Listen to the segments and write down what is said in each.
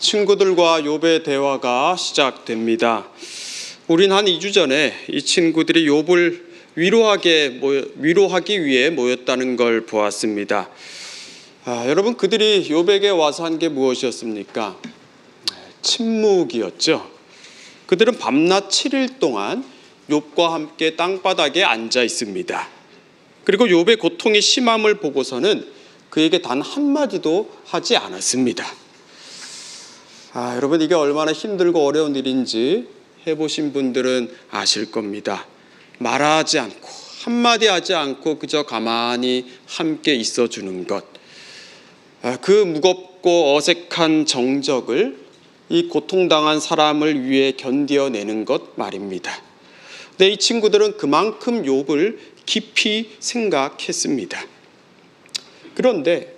친구들과 욥의 대화가 시작됩니다. 우린 한 2주 전에 이 친구들이 욥을 위로하기 위해 모였다는 걸 보았습니다. 여러분, 그들이 욥에게 와서 한 게 무엇이었습니까? 침묵이었죠. 그들은 밤낮 7일 동안 욥과 함께 땅바닥에 앉아 있습니다. 그리고 욥의 고통이 심함을 보고서는 그에게 단 한마디도 하지 않았습니다. 여러분, 이게 얼마나 힘들고 어려운 일인지 해보신 분들은 아실 겁니다. 말하지 않고 한마디 하지 않고 그저 가만히 함께 있어주는 것, 그 무겁고 어색한 정적을 이 고통당한 사람을 위해 견뎌내는 것 말입니다. 근데 이 친구들은 그만큼 욥을 깊이 생각했습니다. 그런데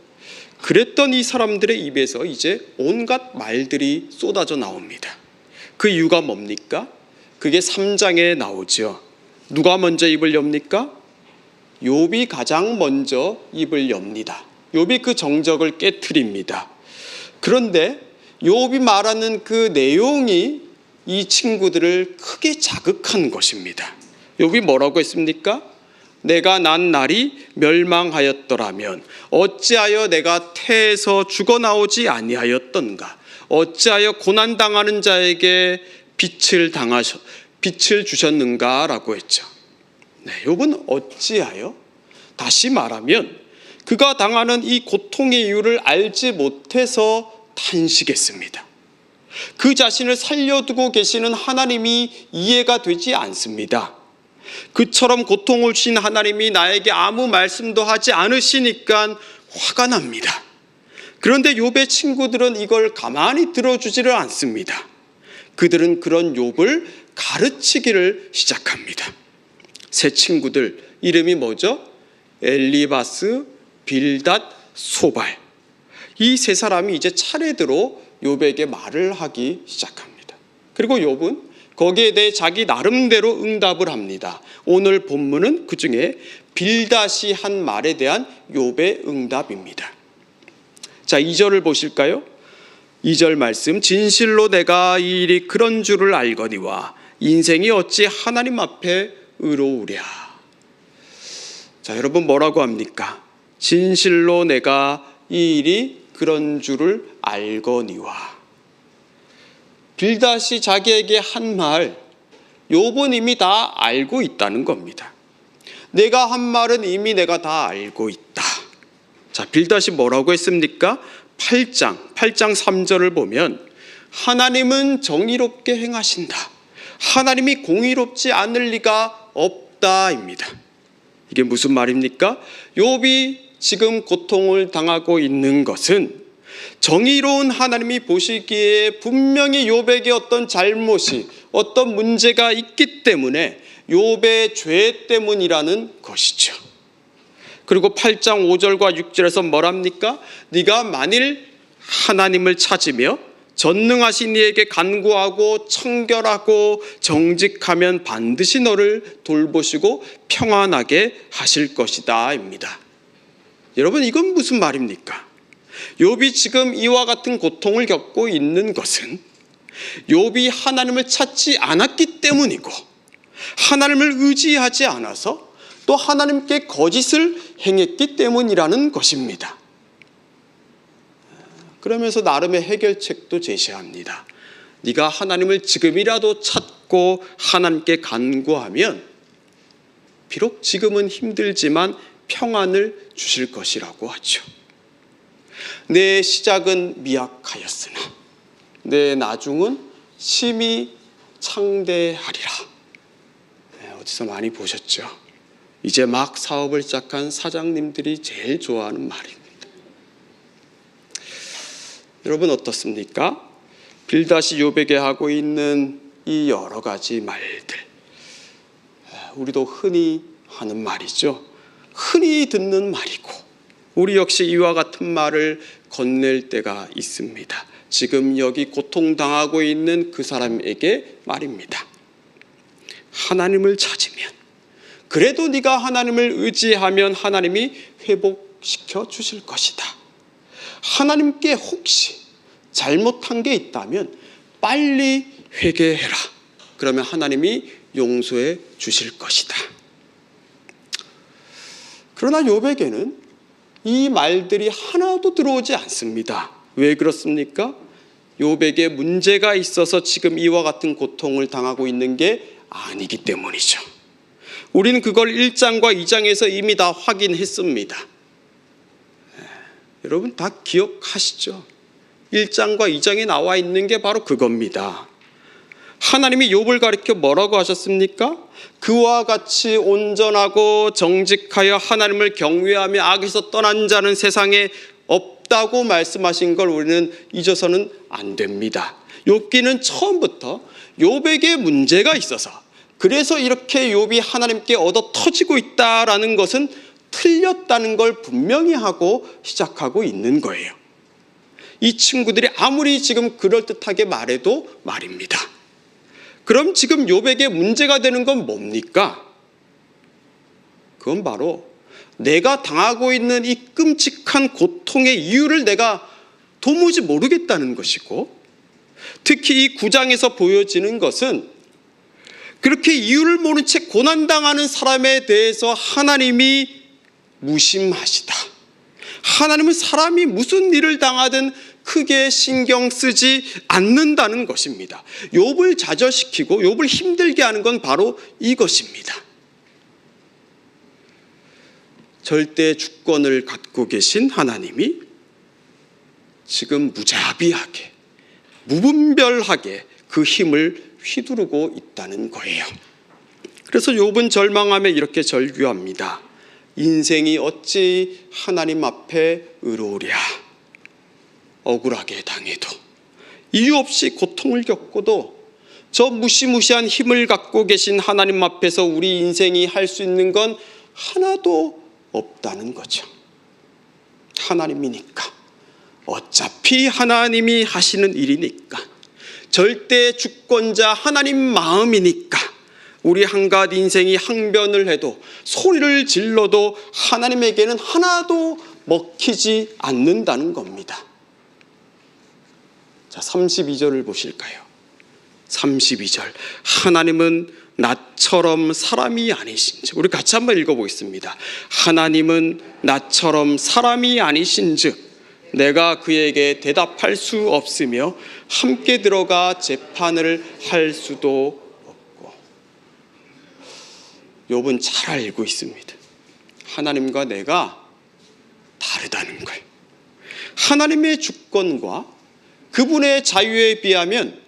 그랬던 이 사람들의 입에서 이제 온갖 말들이 쏟아져 나옵니다. 그 이유가 뭡니까? 그게 3장에 나오죠. 누가 먼저 입을 엽니까? 욥이 가장 먼저 입을 엽니다. 욥이 그 정적을 깨트립니다. 그런데 욥이 말하는 그 내용이 이 친구들을 크게 자극한 것입니다. 욥이 뭐라고 했습니까? 내가 난 날이 멸망하였더라면 어찌하여 내가 태에서 죽어나오지 아니하였던가? 어찌하여 고난당하는 자에게 빛을 주셨는가라고 했죠. 욥은 어찌하여? 다시 말하면 그가 당하는 이 고통의 이유를 알지 못해서 탄식했습니다. 그 자신을 살려두고 계시는 하나님이 이해가 되지 않습니다. 그처럼 고통을 주신 하나님이 나에게 아무 말씀도 하지 않으시니까 화가 납니다. 그런데 욥의 친구들은 이걸 가만히 들어주지를 않습니다. 그들은 그런 욥을 가르치기를 시작합니다. 세 친구들 이름이 뭐죠? 엘리바스, 빌닷, 소발. 이 세 사람이 이제 차례대로 욥에게 말을 하기 시작합니다. 그리고 욥은 거기에 대해 자기 나름대로 응답을 합니다. 오늘 본문은 그중에 빌닷이 한 말에 대한 욥의 응답입니다. 자, 2절을 보실까요? 2절 말씀, 진실로 내가 이 일이 그런 줄을 알거니와 인생이 어찌 하나님 앞에 의로우랴. 자, 여러분 뭐라고 합니까? 진실로 내가 이 일이 그런 줄을 알거니와. 빌닷이 자기에게 한 말, 욥은 이미 다 알고 있다는 겁니다. 내가 한 말은 이미 내가 다 알고 있다. 자, 빌닷이 뭐라고 했습니까? 8장 3절을 보면 하나님은 정의롭게 행하신다. 하나님이 공의롭지 않을 리가 없다입니다. 이게 무슨 말입니까? 욥이 지금 고통을 당하고 있는 것은 정의로운 하나님이 보시기에 분명히 욥에게 어떤 잘못이, 어떤 문제가 있기 때문에 욥의 죄 때문이라는 것이죠. 그리고 8장 5절과 6절에서 뭐랍니까? 네가 만일 하나님을 찾으며 전능하신 이에게 간구하고 청결하고 정직하면 반드시 너를 돌보시고 평안하게 하실 것이다 입니다. 여러분, 이건 무슨 말입니까? 욥이 지금 이와 같은 고통을 겪고 있는 것은 욥이 하나님을 찾지 않았기 때문이고, 하나님을 의지하지 않아서 또 하나님께 거짓을 행했기 때문이라는 것입니다. 그러면서 나름의 해결책도 제시합니다. 네가 하나님을 지금이라도 찾고 하나님께 간구하면 비록 지금은 힘들지만 평안을 주실 것이라고 하죠. 내 시작은 미약하였으나 내 나중은 심히 창대하리라. 어디서 많이 보셨죠? 이제 막 사업을 시작한 사장님들이 제일 좋아하는 말입니다. 여러분 어떻습니까? 빌닷이 욥에게 하고 있는 이 여러 가지 말들, 우리도 흔히 하는 말이죠. 흔히 듣는 말이고 우리 역시 이와 같은 말을 건넬 때가 있습니다. 지금 여기 고통당하고 있는 그 사람에게 말입니다. 하나님을 찾으면, 그래도 네가 하나님을 의지하면 하나님이 회복시켜 주실 것이다. 하나님께 혹시 잘못한 게 있다면 빨리 회개해라. 그러면 하나님이 용서해 주실 것이다. 그러나 욥에게는 이 말들이 하나도 들어오지 않습니다. 왜 그렇습니까? 욥에게 문제가 있어서 지금 이와 같은 고통을 당하고 있는 게 아니기 때문이죠. 우리는 그걸 1장과 2장에서 이미 다 확인했습니다. 여러분 다 기억하시죠? 1장과 2장에 나와 있는 게 바로 그겁니다. 하나님이 욥을 가리켜 뭐라고 하셨습니까? 그와 같이 온전하고 정직하여 하나님을 경외하며 악에서 떠난 자는 세상에 없다고 말씀하신 걸 우리는 잊어서는 안 됩니다. 욥기는 처음부터 욥에게 문제가 있어서, 그래서 이렇게 욥이 하나님께 얻어 터지고 있다라는 것은 틀렸다는 걸 분명히 하고 시작하고 있는 거예요. 이 친구들이 아무리 지금 그럴듯하게 말해도 말입니다. 그럼 지금 욥에게 문제가 되는 건 뭡니까? 그건 바로 내가 당하고 있는 이 끔찍한 고통의 이유를 내가 도무지 모르겠다는 것이고, 특히 이 9장에서 보여지는 것은 그렇게 이유를 모른 채 고난당하는 사람에 대해서 하나님이 무심하시다. 하나님은 사람이 무슨 일을 당하든 크게 신경 쓰지 않는다는 것입니다. 욥을 좌절시키고 욥을 힘들게 하는 건 바로 이것입니다. 절대 주권을 갖고 계신 하나님이 지금 무자비하게, 무분별하게 그 힘을 휘두르고 있다는 거예요. 그래서 욥은 절망하며 이렇게 절규합니다. 인생이 어찌 하나님 앞에 의로우랴. 억울하게 당해도, 이유 없이 고통을 겪고도 저 무시무시한 힘을 갖고 계신 하나님 앞에서 우리 인생이 할 수 있는 건 하나도 없다는 거죠. 하나님이니까, 어차피 하나님이 하시는 일이니까, 절대 주권자 하나님 마음이니까 우리 한갓 인생이 항변을 해도 소리를 질러도 하나님에게는 하나도 먹히지 않는다는 겁니다. 자, 32절을 보실까요? 32절. 하나님은 나처럼 사람이 아니신즉. 우리 같이 한번 읽어보겠습니다. 하나님은 나처럼 사람이 아니신즉 내가 그에게 대답할 수 없으며 함께 들어가 재판을 할 수도 없고. 욥은 잘 알고 있습니다. 하나님과 내가 다르다는 걸. 하나님의 주권과 그분의 자유에 비하면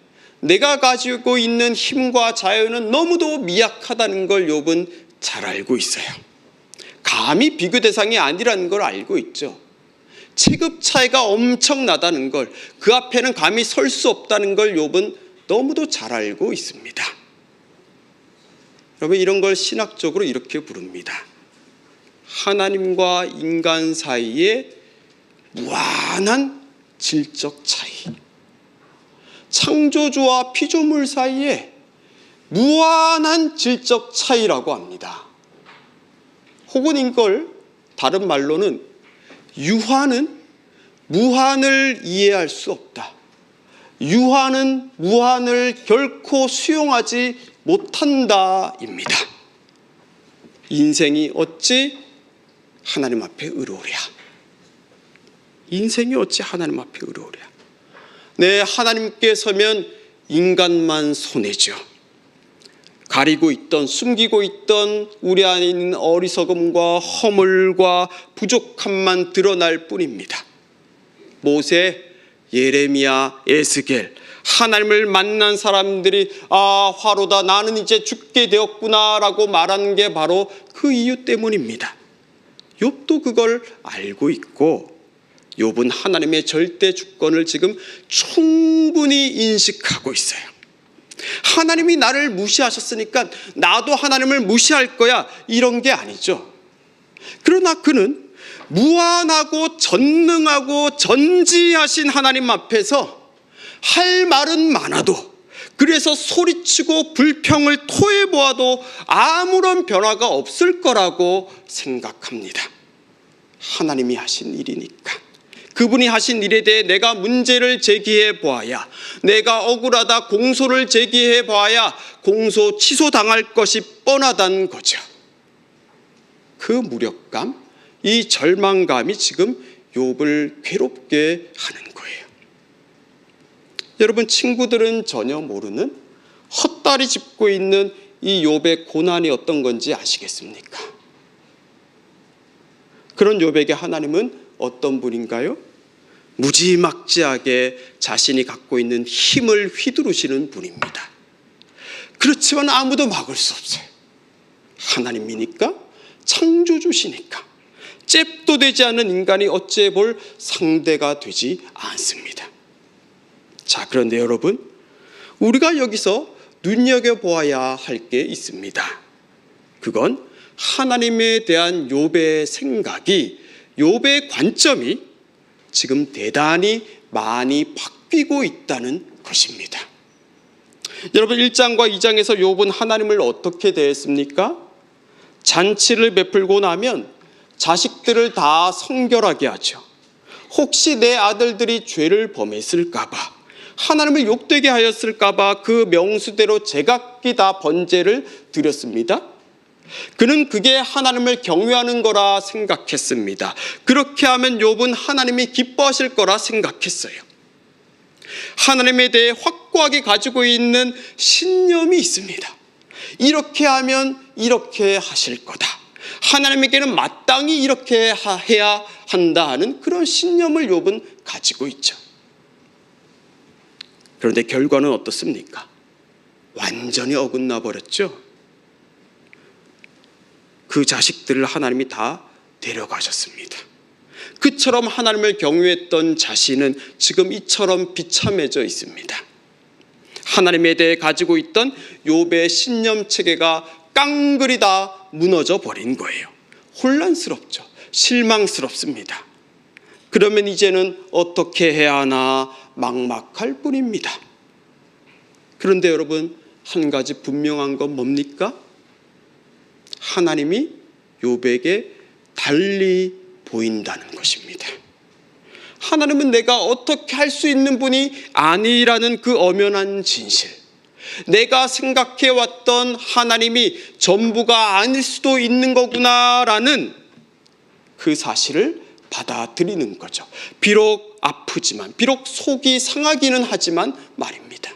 내가 가지고 있는 힘과 자유는 너무도 미약하다는 걸 욥은 잘 알고 있어요. 감히 비교 대상이 아니라는 걸 알고 있죠. 체급 차이가 엄청나다는 걸, 그 앞에는 감히 설 수 없다는 걸 욥은 너무도 잘 알고 있습니다. 여러분, 이런 걸 신학적으로 이렇게 부릅니다. 하나님과 인간 사이에 무한한 질적 차이, 창조주와 피조물 사이에 무한한 질적 차이라고 합니다. 혹은 이걸 다른 말로는 유한은 무한을 이해할 수 없다. 유한은 무한을 결코 수용하지 못한다입니다. 인생이 어찌 하나님 앞에 의로우랴. 인생이 어찌 하나님 앞에 의로우랴. 네, 하나님께 서면 인간만 손해죠. 가리고 있던, 숨기고 있던 우리 안에 있는 어리석음과 허물과 부족함만 드러날 뿐입니다. 모세, 예레미야, 에스겔, 하나님을 만난 사람들이 화로다, 나는 이제 죽게 되었구나 라고 말하는 게 바로 그 이유 때문입니다. 욥도 그걸 알고 있고, 욥은 하나님의 절대 주권을 지금 충분히 인식하고 있어요. 하나님이 나를 무시하셨으니까 나도 하나님을 무시할 거야, 이런 게 아니죠. 그러나 그는 무한하고 전능하고 전지하신 하나님 앞에서 할 말은 많아도, 그래서 소리치고 불평을 토해보아도 아무런 변화가 없을 거라고 생각합니다. 하나님이 하신 일이니까. 그분이 하신 일에 대해 내가 문제를 제기해 보아야, 내가 억울하다 공소를 제기해 보아야 공소 취소당할 것이 뻔하다는 거죠. 그 무력감, 이 절망감이 지금 욥을 괴롭게 하는 거예요. 여러분, 친구들은 전혀 모르는 헛다리 짚고 있는 이 욥의 고난이 어떤 건지 아시겠습니까? 그런 욥에게 하나님은 어떤 분인가요? 무지막지하게 자신이 갖고 있는 힘을 휘두르시는 분입니다. 그렇지만 아무도 막을 수 없어요. 하나님이니까, 창조주시니까 잽도 되지 않는 인간이 어찌해 볼 상대가 되지 않습니다. 자, 그런데 여러분, 우리가 여기서 눈여겨보아야 할 게 있습니다. 그건 하나님에 대한 욥의 생각이, 욥의 관점이 지금 대단히 많이 바뀌고 있다는 것입니다. 여러분, 1장과 2장에서 욥은 하나님을 어떻게 대했습니까? 잔치를 베풀고 나면 자식들을 다 성결하게 하죠. 혹시 내 아들들이 죄를 범했을까 봐, 하나님을 욕되게 하였을까 봐 그 명수대로 제각기 다 번제를 드렸습니다. 그는 그게 하나님을 경외하는 거라 생각했습니다. 그렇게 하면 욥은 하나님이 기뻐하실 거라 생각했어요. 하나님에 대해 확고하게 가지고 있는 신념이 있습니다. 이렇게 하면 이렇게 하실 거다, 하나님에게는 마땅히 이렇게 해야 한다 하는 그런 신념을 욥은 가지고 있죠. 그런데 결과는 어떻습니까? 완전히 어긋나 버렸죠. 그 자식들을 하나님이 다 데려가셨습니다. 그처럼 하나님을 경외했던 자신은 지금 이처럼 비참해져 있습니다. 하나님에 대해 가지고 있던 욥의 신념 체계가 깡그리 다 무너져 버린 거예요. 혼란스럽죠. 실망스럽습니다. 그러면 이제는 어떻게 해야 하나 막막할 뿐입니다. 그런데 여러분, 한 가지 분명한 건 뭡니까? 하나님이 욥에게 달리 보인다는 것입니다. 하나님은 내가 어떻게 할 수 있는 분이 아니라는 그 엄연한 진실, 내가 생각해왔던 하나님이 전부가 아닐 수도 있는 거구나라는 그 사실을 받아들이는 거죠. 비록 아프지만, 비록 속이 상하기는 하지만 말입니다.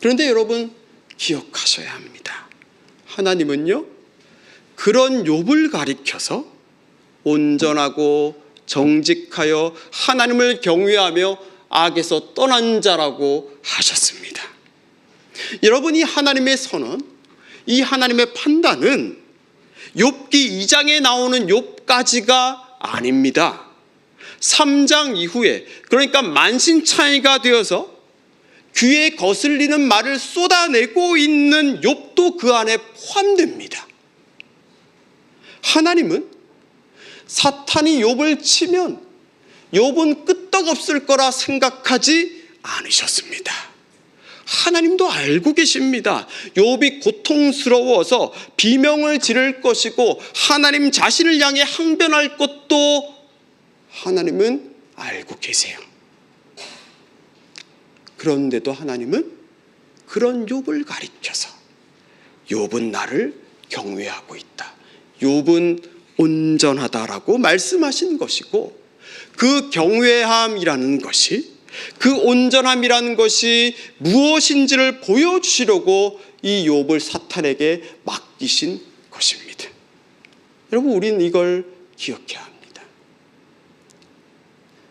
그런데 여러분, 기억하셔야 합니다. 하나님은요, 그런 욥을 가리켜서 온전하고 정직하여 하나님을 경외하며 악에서 떠난 자라고 하셨습니다. 여러분, 이 하나님의 선언, 이 하나님의 판단은 욥기 2장에 나오는 욥까지가 아닙니다. 3장 이후에, 그러니까 만신창이가 되어서 귀에 거슬리는 말을 쏟아내고 있는 욥도 그 안에 포함됩니다. 하나님은 사탄이 욥을 치면 욥은 끄떡없을 거라 생각하지 않으셨습니다. 하나님도 알고 계십니다. 욥이 고통스러워서 비명을 지를 것이고 하나님 자신을 향해 항변할 것도 하나님은 알고 계세요. 그런데도 하나님은 그런 욥을 가리켜서 욥은 나를 경외하고 있다, 욥은 온전하다라고 말씀하신 것이고, 그 경외함이라는 것이, 그 온전함이라는 것이 무엇인지를 보여주시려고 이 욥을 사탄에게 맡기신 것입니다. 여러분, 우리는 이걸 기억해야 합니다.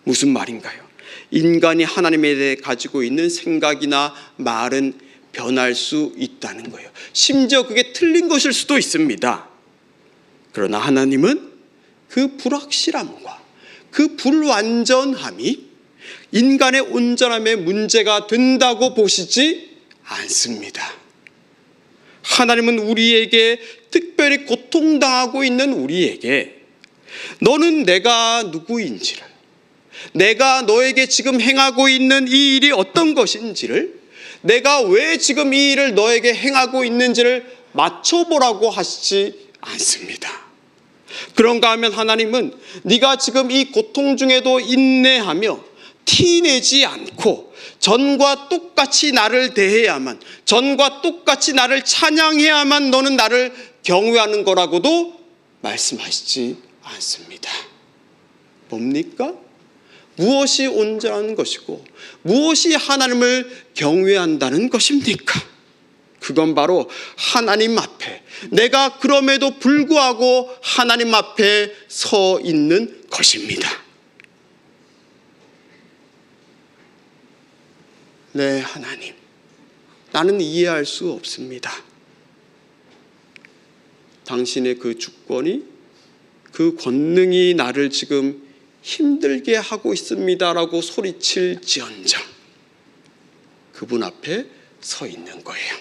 무슨 말인가요? 인간이 하나님에 대해 가지고 있는 생각이나 말은 변할 수 있다는 거예요. 심지어 그게 틀린 것일 수도 있습니다. 그러나 하나님은 그 불확실함과 그 불완전함이 인간의 온전함에 문제가 된다고 보시지 않습니다. 하나님은 우리에게, 특별히 고통당하고 있는 우리에게, 너는 내가 누구인지를, 내가 너에게 지금 행하고 있는 이 일이 어떤 것인지를, 내가 왜 지금 이 일을 너에게 행하고 있는지를 맞춰보라고 하시지 않습니다. 그런가 하면 하나님은 네가 지금 이 고통 중에도 인내하며 티내지 않고 전과 똑같이 나를 대해야만, 전과 똑같이 나를 찬양해야만 너는 나를 경외하는 거라고도 말씀하시지 않습니다. 뭡니까? 무엇이 온전한 것이고 무엇이 하나님을 경외한다는 것입니까? 그건 바로 하나님 앞에, 내가 그럼에도 불구하고 하나님 앞에 서 있는 것입니다. 네, 하나님, 나는 이해할 수 없습니다. 당신의 그 주권이, 그 권능이 나를 지금 힘들게 하고 있습니다라고 소리칠지언정 그분 앞에 서 있는 거예요.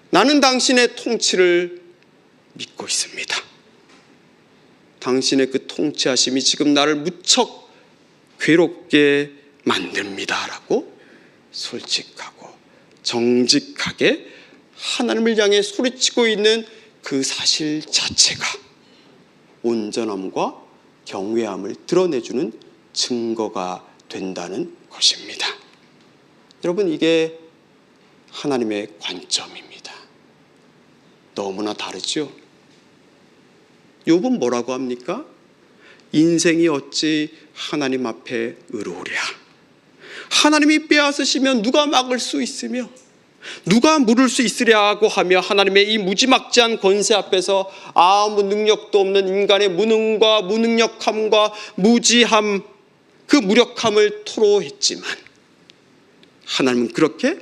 나는 당신의 통치를 믿고 있습니다. 당신의 그 통치하심이 지금 나를 무척 괴롭게 만듭니다라고 솔직하고 정직하게 하나님을 향해 소리치고 있는 그 사실 자체가 온전함과 경외함을 드러내주는 증거가 된다는 것입니다. 여러분, 이게 하나님의 관점입니다. 너무나 다르죠? 욥은 뭐라고 합니까? 인생이 어찌 하나님 앞에 의로우랴. 하나님이 빼앗으시면 누가 막을 수 있으며 누가 물을 수 있으랴고 하며 하나님의 이 무지막지한 권세 앞에서 아무 능력도 없는 인간의 무능과 무능력함과 무지함, 그 무력함을 토로했지만 하나님은 그렇게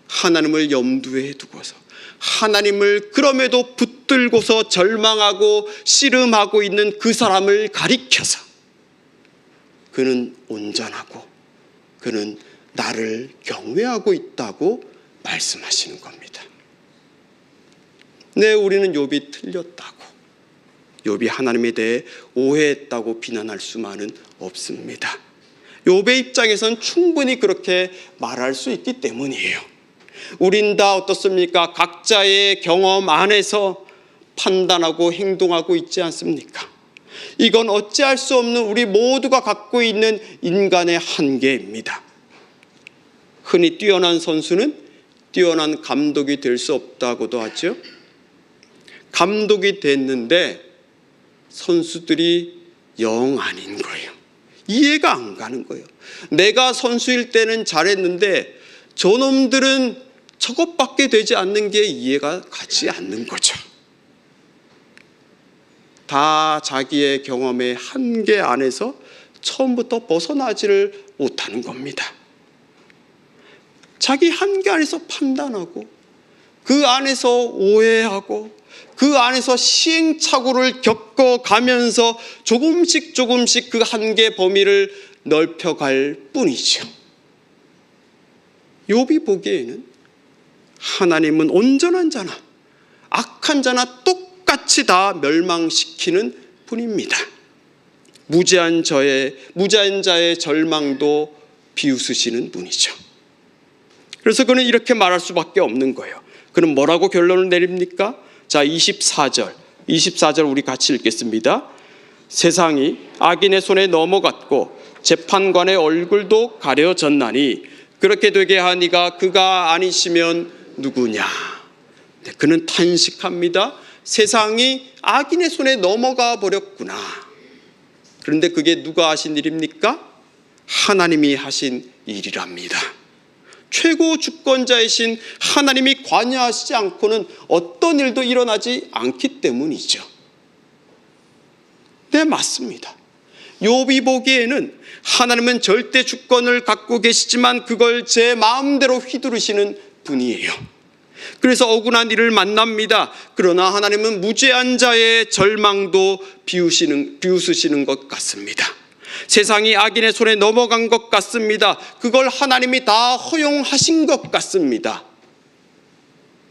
하나님을 염두에 두고서 하나님을 그럼에도 붙들고서 절망하고 씨름하고 있는 그 사람을 가리켜서 그는 온전하고 그는 나를 경외하고 있다고 말씀하시는 겁니다. 네, 우리는 욥이 틀렸다고, 욥이 하나님에 대해 오해했다고 비난할 수만은 없습니다. 욥의 입장에선 충분히 그렇게 말할 수 있기 때문이에요. 우린 다 어떻습니까? 각자의 경험 안에서 판단하고 행동하고 있지 않습니까? 이건 어찌할 수 없는 우리 모두가 갖고 있는 인간의 한계입니다. 흔히 뛰어난 선수는 뛰어난 감독이 될 수 없다고도 하죠. 감독이 됐는데 선수들이 영 아닌 거예요. 이해가 안 가는 거예요. 내가 선수일 때는 잘했는데 저놈들은 저것밖에 되지 않는 게 이해가 가지 않는 거죠. 다 자기의 경험의 한계 안에서 처음부터 벗어나지를 못하는 겁니다. 자기 한계 안에서 판단하고 그 안에서 오해하고 그 안에서 시행착오를 겪어가면서 조금씩 그 한계 범위를 넓혀갈 뿐이죠. 욥이 보기에는 하나님은 온전한 자나 악한 자나 똑같이 다 멸망시키는 분입니다. 무죄한 자의 절망도 비웃으시는 분이죠. 그래서 그는 이렇게 말할 수밖에 없는 거예요. 그는 뭐라고 결론을 내립니까? 자, 24절 우리 같이 읽겠습니다. 세상이 악인의 손에 넘어갔고 재판관의 얼굴도 가려졌나니 그렇게 되게 하니가 그가 아니시면 누구냐. 네, 그는 탄식합니다. 세상이 악인의 손에 넘어가 버렸구나. 그런데 그게 누가 하신 일입니까? 하나님이 하신 일이랍니다. 최고 주권자이신 하나님이 관여하시지 않고는 어떤 일도 일어나지 않기 때문이죠. 네, 맞습니다. 욥이 보기에는 하나님은 절대 주권을 갖고 계시지만 그걸 제 마음대로 휘두르시는 분이에요. 그래서 억울한 일을 만납니다. 그러나 하나님은 무죄한 자의 절망도 비웃으시는 것 같습니다. 세상이 악인의 손에 넘어간 것 같습니다. 그걸 하나님이 다 허용하신 것 같습니다.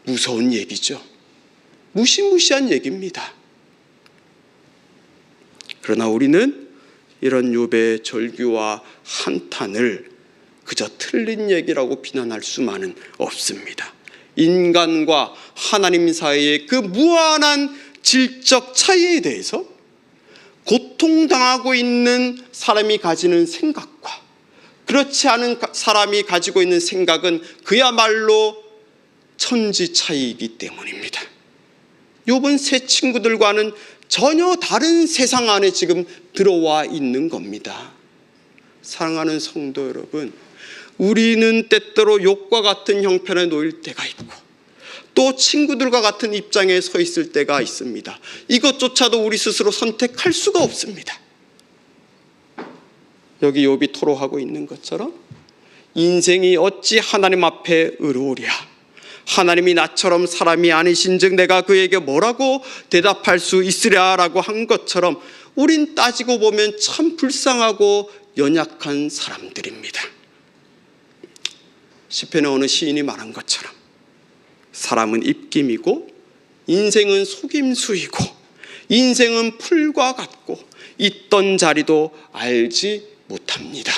무서운 얘기죠. 무시무시한 얘기입니다. 그러나 우리는 이런 욥의 절규와 한탄을 그저 틀린 얘기라고 비난할 수만은 없습니다. 인간과 하나님 사이의 그 무한한 질적 차이에 대해서 고통당하고 있는 사람이 가지는 생각과 그렇지 않은 사람이 가지고 있는 생각은 그야말로 천지 차이이기 때문입니다. 욥은 세 친구들과는 전혀 다른 세상 안에 지금 들어와 있는 겁니다. 사랑하는 성도 여러분, 우리는 때때로 욥과 같은 형편에 놓일 때가 있고 또 친구들과 같은 입장에 서 있을 때가 있습니다. 이것조차도 우리 스스로 선택할 수가 없습니다. 여기 욥이 토로하고 있는 것처럼 인생이 어찌 하나님 앞에 의로우랴. 하나님이 나처럼 사람이 아니신즉 내가 그에게 뭐라고 대답할 수 있으랴라고 한 것처럼 우린 따지고 보면 참 불쌍하고 연약한 사람들입니다. 시편에 어느 시인이 말한 것처럼 사람은 입김이고 인생은 속임수이고 인생은 풀과 같고 있던 자리도 알지 못합니다.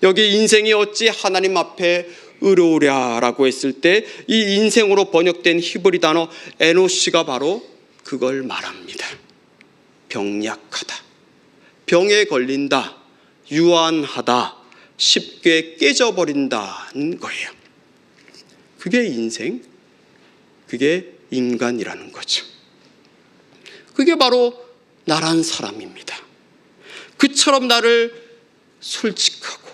여기 인생이 어찌 하나님 앞에 의로우랴라고 했을 때 이 인생으로 번역된 히브리 단어 에노시가 바로 그걸 말합니다. 병약하다, 병에 걸린다, 유한하다, 쉽게 깨져버린다는 거예요. 그게 인생, 그게 인간이라는 거죠. 그게 바로 나란 사람입니다. 그처럼 나를 솔직하고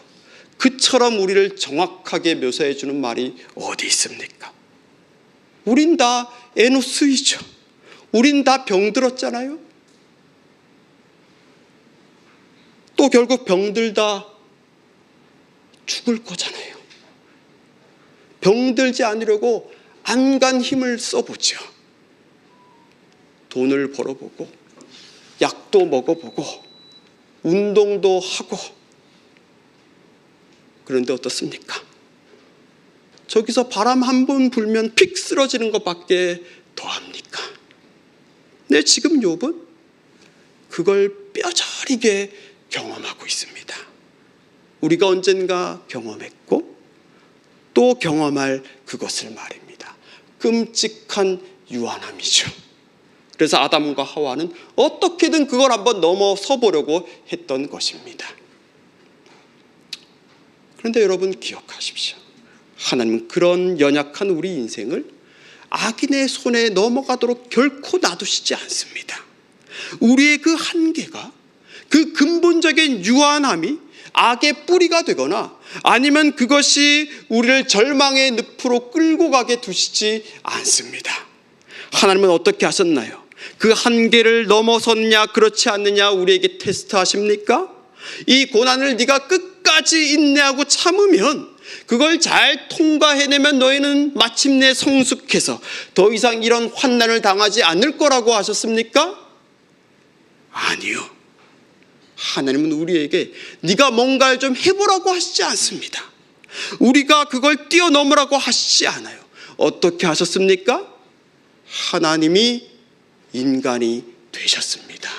그처럼 우리를 정확하게 묘사해 주는 말이 어디 있습니까? 우린 다 에노스이죠. 우린 다 병들었잖아요. 또 결국 병들다 죽을 거잖아요. 병들지 않으려고 안간 힘을 써보죠. 돈을 벌어보고 약도 먹어보고 운동도 하고 그런데 어떻습니까? 저기서 바람 한 번 불면 픽 쓰러지는 것밖에 더합니까? 네, 지금 욥은 그걸 뼈저리게 경험하고 있습니다. 우리가 언젠가 경험했고 또 경험할 그것을 말입니다. 끔찍한 유한함이죠. 그래서 아담과 하와는 어떻게든 그걸 한번 넘어서 보려고 했던 것입니다. 그런데 여러분 기억하십시오. 하나님은 그런 연약한 우리 인생을 악인의 손에 넘어가도록 결코 놔두시지 않습니다. 우리의 그 한계가, 그 근본적인 유한함이 악의 뿌리가 되거나 아니면 그것이 우리를 절망의 늪으로 끌고 가게 두시지 않습니다. 하나님은 어떻게 하셨나요? 그 한계를 넘어섰냐 그렇지 않느냐 우리에게 테스트하십니까? 이 고난을 네가 끝까지 인내하고 참으면, 그걸 잘 통과해내면 너희는 마침내 성숙해서 더 이상 이런 환난을 당하지 않을 거라고 하셨습니까? 아니요. 하나님은 우리에게 네가 뭔가를 좀 해보라고 하시지 않습니다. 우리가 그걸 뛰어넘으라고 하시지 않아요. 어떻게 하셨습니까? 하나님이 인간이 되셨습니다.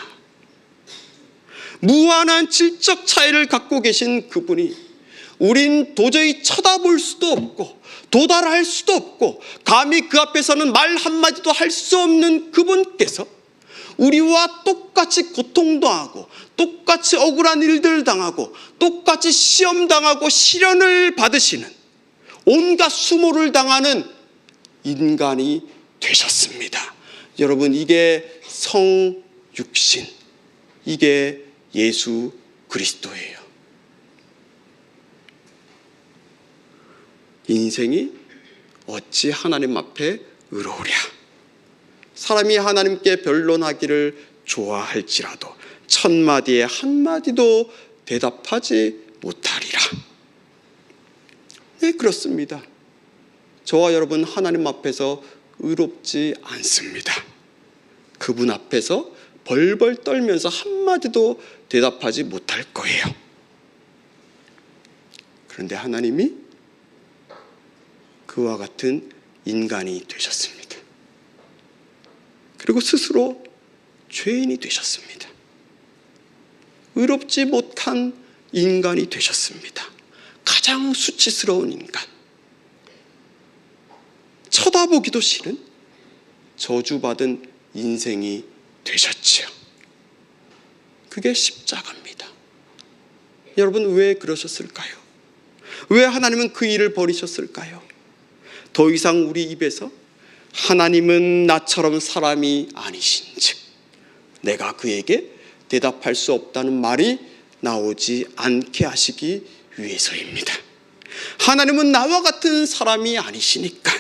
무한한 질적 차이를 갖고 계신 그분이 우린 도저히 쳐다볼 수도 없고 도달할 수도 없고 감히 그 앞에서는 말 한마디도 할 수 없는 그분께서 우리와 똑같이 고통당하고 똑같이 억울한 일들을 당하고 똑같이 시험당하고 시련을 받으시는, 온갖 수모를 당하는 인간이 되셨습니다. 여러분, 이게 성육신, 이게 예수 그리스도예요. 인생이 어찌 하나님 앞에 의로우랴. 사람이 하나님께 변론하기를 좋아할지라도 천마디에 한마디도 대답하지 못하리라. 네, 그렇습니다. 저와 여러분 하나님 앞에서 의롭지 않습니다. 그분 앞에서 벌벌 떨면서 한마디도 대답하지 못할 거예요. 그런데 하나님이 그와 같은 인간이 되셨습니다. 그리고 스스로 죄인이 되셨습니다. 의롭지 못한 인간이 되셨습니다. 가장 수치스러운 인간, 쳐다보기도 싫은, 저주받은 인생이 되셨지요. 그게 십자가입니다. 여러분, 왜 그러셨을까요? 왜 하나님은 그 일을 버리셨을까요? 더 이상 우리 입에서 하나님은 나처럼 사람이 아니신즉 내가 그에게 대답할 수 없다는 말이 나오지 않게 하시기 위해서입니다. 하나님은 나와 같은 사람이 아니시니까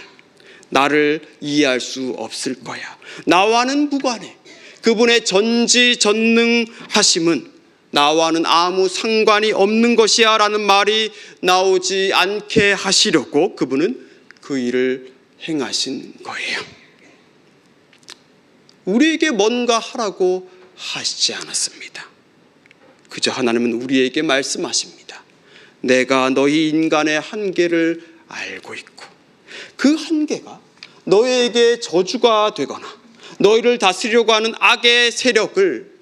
나를 이해할 수 없을 거야. 나와는 무관해. 그분의 전지전능하심은 나와는 아무 상관이 없는 것이야 라는 말이 나오지 않게 하시려고 그분은 그 일을 행하신 거예요. 우리에게 뭔가 하라고 하시지 않았습니다. 그저 하나님은 우리에게 말씀하십니다. 내가 너희 인간의 한계를 알고 있고 그 한계가 너희에게 저주가 되거나 너희를 다스리려고 하는 악의 세력을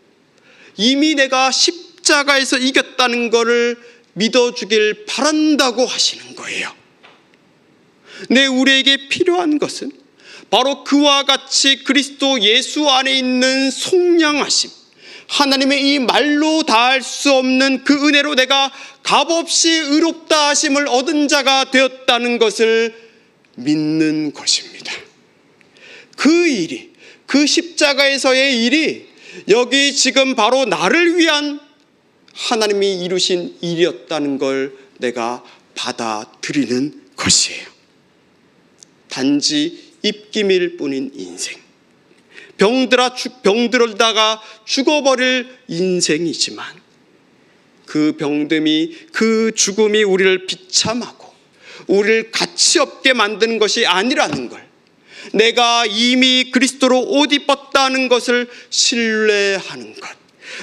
이미 내가 십자가에서 이겼다는 것을 믿어주길 바란다고 하시는 거예요. 네, 우리에게 필요한 것은 바로 그와 같이 그리스도 예수 안에 있는 속량하심, 하나님의 이 말로 다할 수 없는 그 은혜로 내가 값없이 의롭다 하심을 얻은 자가 되었다는 것을 믿는 것입니다. 그 일이, 그 십자가에서의 일이 여기 지금 바로 나를 위한 하나님이 이루신 일이었다는 걸 내가 받아들이는 것이에요. 단지 입김일 뿐인 인생, 병들다가 죽어버릴 인생이지만 그 병듦이, 그 죽음이 우리를 비참하고 우리를 가치 없게 만드는 것이 아니라는 걸, 내가 이미 그리스도로 옷 입었다는 것을 신뢰하는 것,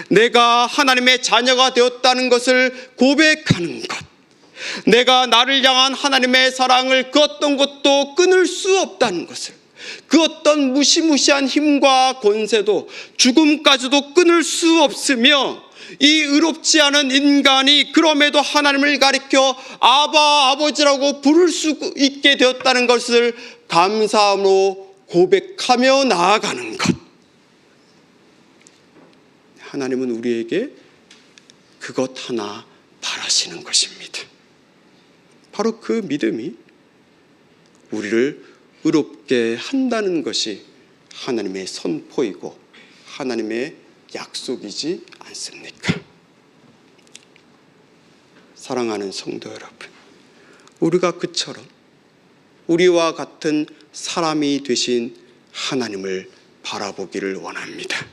내가 하나님의 자녀가 되었다는 것을 고백하는 것, 내가 나를 향한 하나님의 사랑을 그 어떤 것도 끊을 수 없다는 것을, 그 어떤 무시무시한 힘과 권세도 죽음까지도 끊을 수 없으며 이 의롭지 않은 인간이 그럼에도 하나님을 가리켜 아바, 아버지라고 부를 수 있게 되었다는 것을 감사함으로 고백하며 나아가는 것. 하나님은 우리에게 그것 하나 바라시는 것입니다. 바로 그 믿음이 우리를 의롭게 한다는 것이 하나님의 선포이고 하나님의 약속이지 않습니까? 사랑하는 성도 여러분, 우리가 그처럼 우리와 같은 사람이 되신 하나님을 바라보기를 원합니다.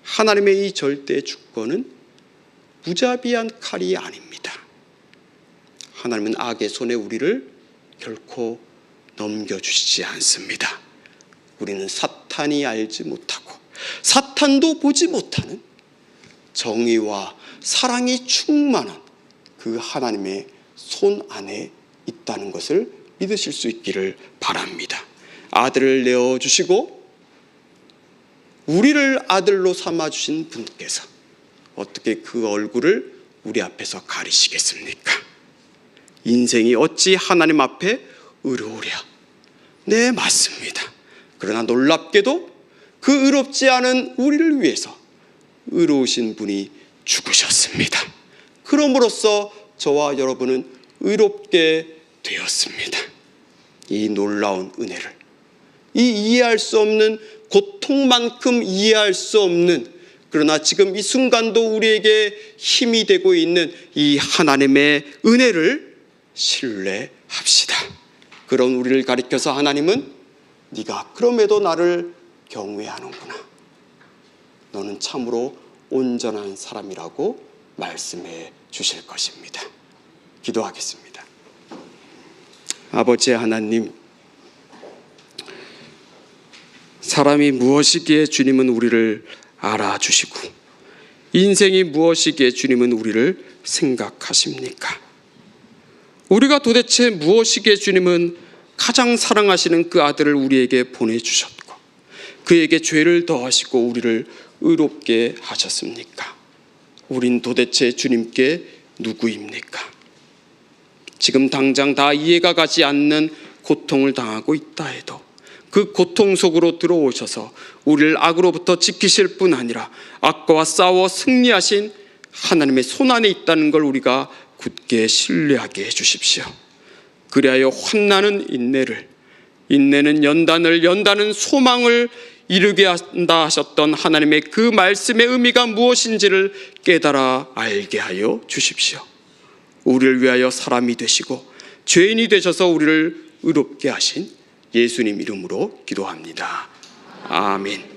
하나님의 이 절대 주권은 무자비한 칼이 아닙니다. 하나님은 악의 손에 우리를 결코 넘겨주시지 않습니다. 우리는 사탄이 알지 못하고 사탄도 보지 못하는 정의와 사랑이 충만한 그 하나님의 손 안에 있다는 것을 믿으실 수 있기를 바랍니다. 아들을 내어주시고 우리를 아들로 삼아주신 분께서 어떻게 그 얼굴을 우리 앞에서 가리시겠습니까? 인생이 어찌 하나님 앞에 의로우랴? 네, 맞습니다. 그러나 놀랍게도 그 의롭지 않은 우리를 위해서 의로우신 분이 죽으셨습니다. 그럼으로써 저와 여러분은 의롭게 되었습니다. 이 놀라운 은혜를, 이 이해할 수 없는 고통만큼 이해할 수 없는, 그러나 지금 이 순간도 우리에게 힘이 되고 있는 이 하나님의 은혜를 신뢰합시다. 그런 우리를 가리켜서 하나님은 네가 그럼에도 나를 경외하는구나, 너는 참으로 온전한 사람이라고 말씀해 주실 것입니다. 기도하겠습니다. 아버지 하나님, 사람이 무엇이기에 주님은 우리를 알아주시고 인생이 무엇이기에 주님은 우리를 생각하십니까? 우리가 도대체 무엇이기에 주님은 가장 사랑하시는 그 아들을 우리에게 보내주셨고 그에게 죄를 더하시고 우리를 의롭게 하셨습니까? 우린 도대체 주님께 누구입니까? 지금 당장 다 이해가 가지 않는 고통을 당하고 있다 해도 그 고통 속으로 들어오셔서 우리를 악으로부터 지키실 뿐 아니라 악과 싸워 승리하신 하나님의 손안에 있다는 걸 우리가 굳게 신뢰하게 해주십시오. 그리하여 환난은 인내는 연단을, 연단은 소망을 이루게 한다 하셨던 하나님의 그 말씀의 의미가 무엇인지를 깨달아 알게 하여 주십시오. 우리를 위하여 사람이 되시고 죄인이 되셔서 우리를 의롭게 하신 예수님 이름으로 기도합니다. 아멘.